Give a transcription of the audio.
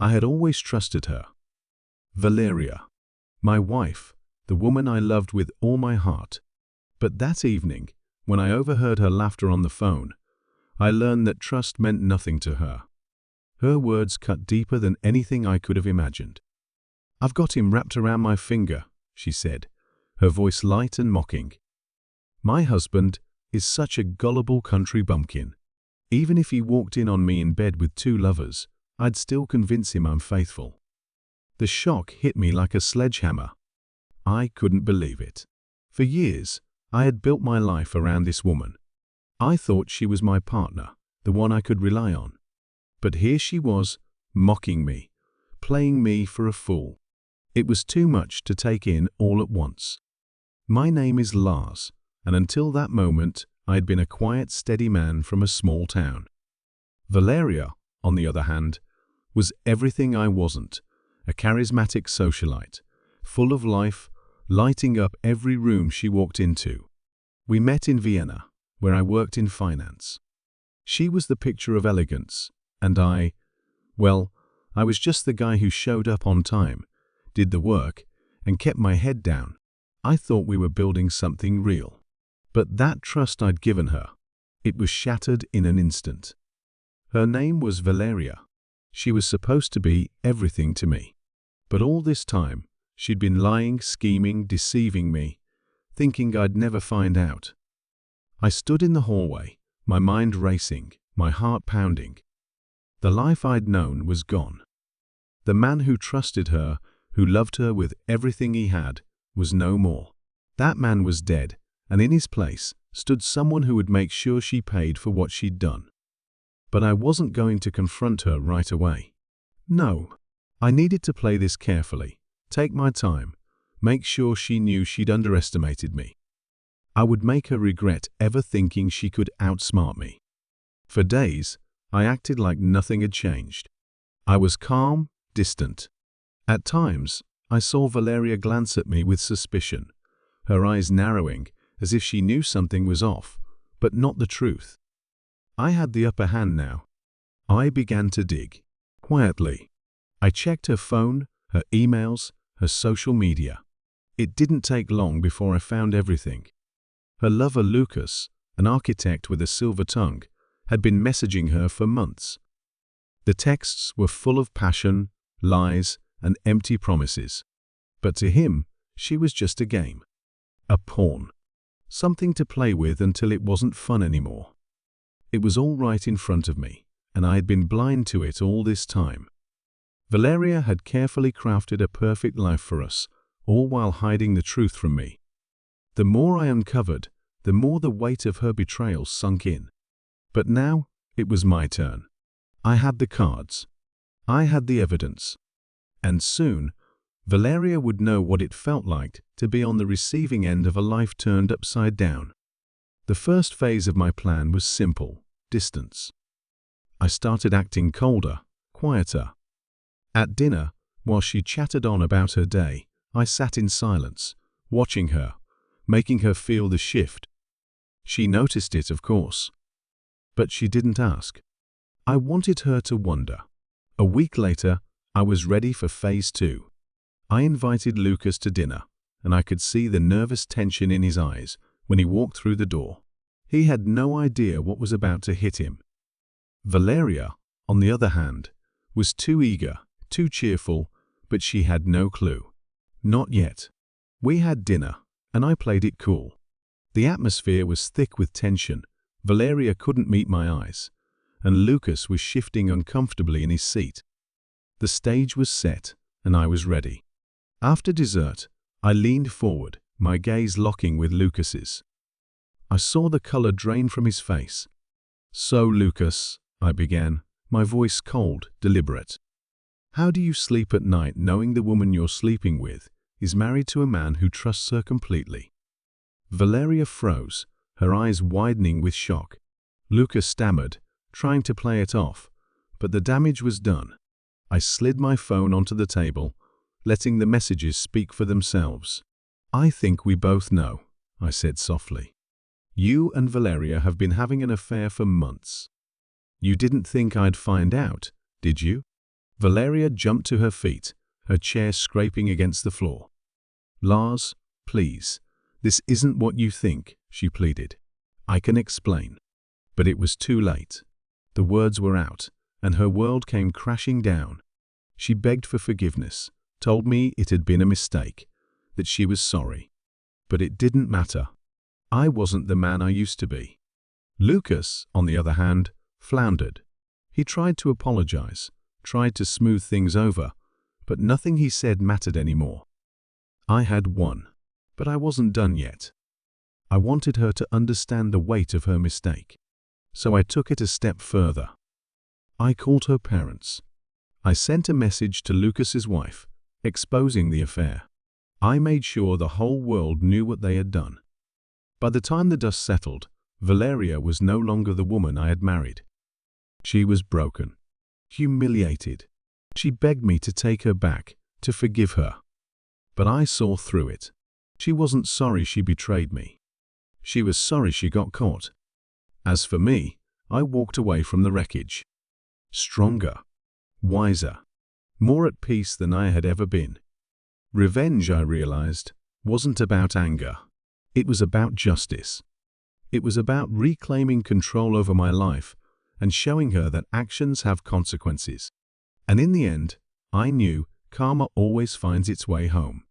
I had always trusted her. Valeria, my wife, the woman I loved with all my heart. But that evening, when I overheard her laughter on the phone, I learned that trust meant nothing to her. Her words cut deeper than anything I could have imagined. "I've got him wrapped around my finger," she said, her voice light and mocking. "My husband is such a gullible country bumpkin. Even if he walked in on me in bed with two lovers, I'd still convince him I'm faithful." The shock hit me like a sledgehammer. I couldn't believe it. For years, I had built my life around this woman. I thought she was my partner, the one I could rely on. But here she was, mocking me, playing me for a fool. It was too much to take in all at once. My name is Lars, and until that moment, I had been a quiet, steady man from a small town. Valeria, on the other hand, was everything I wasn't, a charismatic socialite, full of life, lighting up every room she walked into. We met in Vienna, where I worked in finance. She was the picture of elegance, and I was just the guy who showed up on time, did the work, and kept my head down. I thought we were building something real. But that trust I'd given her, it was shattered in an instant. Her name was Valeria. She was supposed to be everything to me. But all this time, she'd been lying, scheming, deceiving me, thinking I'd never find out. I stood in the hallway, my mind racing, my heart pounding. The life I'd known was gone. The man who trusted her, who loved her with everything he had, was no more. That man was dead, and in his place stood someone who would make sure she paid for what she'd done. But I wasn't going to confront her right away. No, I needed to play this carefully, take my time, make sure she knew she'd underestimated me. I would make her regret ever thinking she could outsmart me. For days, I acted like nothing had changed. I was calm, distant. At times, I saw Valeria glance at me with suspicion, her eyes narrowing as if she knew something was off, but not the truth. I had the upper hand now. I began to dig. Quietly. I checked her phone, her emails, her social media. It didn't take long before I found everything. Her lover Lucas, an architect with a silver tongue, had been messaging her for months. The texts were full of passion, lies, and empty promises. But to him, she was just a game. A pawn. Something to play with until it wasn't fun anymore. It was all right in front of me, and I had been blind to it all this time. Valeria had carefully crafted a perfect life for us, all while hiding the truth from me. The more I uncovered, the more the weight of her betrayal sunk in. But now, it was my turn. I had the cards. I had the evidence. And soon, Valeria would know what it felt like to be on the receiving end of a life turned upside down. The first phase of my plan was simple: distance. I started acting colder, quieter. At dinner, while she chattered on about her day, I sat in silence, watching her, making her feel the shift. She noticed it, of course. But she didn't ask. I wanted her to wonder. A week later, I was ready for phase 2. I invited Lucas to dinner, and I could see the nervous tension in his eyes when he walked through the door. He had no idea what was about to hit him. Valeria, on the other hand, was too eager, too cheerful, but she had no clue. Not yet. We had dinner, and I played it cool. The atmosphere was thick with tension. Valeria couldn't meet my eyes, and Lucas was shifting uncomfortably in his seat. The stage was set, and I was ready. After dessert, I leaned forward, my gaze locking with Lucas's. I saw the color drain from his face. "So, Lucas," I began, my voice cold, deliberate. "How do you sleep at night knowing the woman you're sleeping with is married to a man who trusts her completely?" Valeria froze, her eyes widening with shock. Lucas stammered, trying to play it off, but the damage was done. I slid my phone onto the table, letting the messages speak for themselves. "I think we both know," I said softly. "You and Valeria have been having an affair for months. You didn't think I'd find out, did you?" Valeria jumped to her feet, her chair scraping against the floor. "Lars, please, this isn't what you think," she pleaded. "I can explain." But it was too late. The words were out, and her world came crashing down. She begged for forgiveness, told me it had been a mistake, that she was sorry. But it didn't matter. I wasn't the man I used to be. Lucas, on the other hand, floundered. He tried to apologize, tried to smooth things over, but nothing he said mattered anymore. I had won, but I wasn't done yet. I wanted her to understand the weight of her mistake, so I took it a step further. I called her parents. I sent a message to Lucas's wife, exposing the affair. I made sure the whole world knew what they had done. By the time the dust settled, Valeria was no longer the woman I had married. She was broken, humiliated. She begged me to take her back, to forgive her. But I saw through it. She wasn't sorry she betrayed me. She was sorry she got caught. As for me, I walked away from the wreckage. Stronger, wiser, more at peace than I had ever been. Revenge, I realized, wasn't about anger. It was about justice. It was about reclaiming control over my life and showing her that actions have consequences. And in the end, I knew karma always finds its way home.